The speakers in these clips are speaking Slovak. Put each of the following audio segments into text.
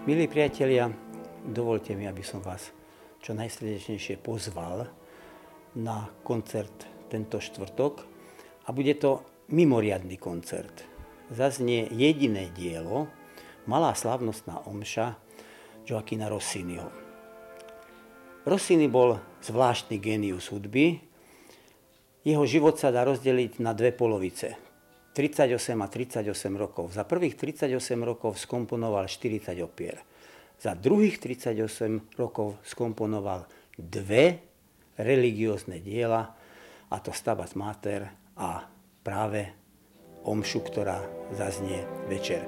Milí priatelia, dovolte mi, aby som vás čo najsrdečnejšie pozval na koncert tento štvrtok. A bude to mimoriadny koncert. Zaznie jediné dielo, malá slávnostná omša Gioachina Rossiniho. Rossini bol zvláštny génius hudby. Jeho život sa dá rozdeliť na dve polovice. 38 a 38 rokov. Za prvých 38 rokov skomponoval 40 opier. Za druhých 38 rokov skomponoval dve religiózne diela, a to Stabat Mater a práve omšu, ktorá zaznie večer.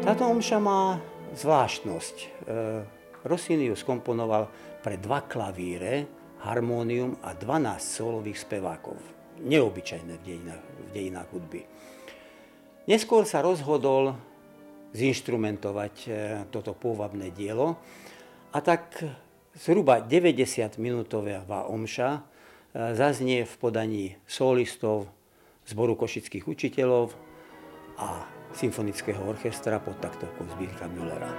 Táto omša má zvláštnosť. Rossini ju skomponoval pre dva klavíre, harmónium a 12 sólových spevákov. Neobyčajné v dejinách hudby. Neskôr sa rozhodol zinštrumentovať toto pôvabné dielo a tak zhruba 90-minútová omša zaznie v podaní solistov Zboru košických učiteľov a symfonického orchestra pod taktovkou Zbyňka Müllera.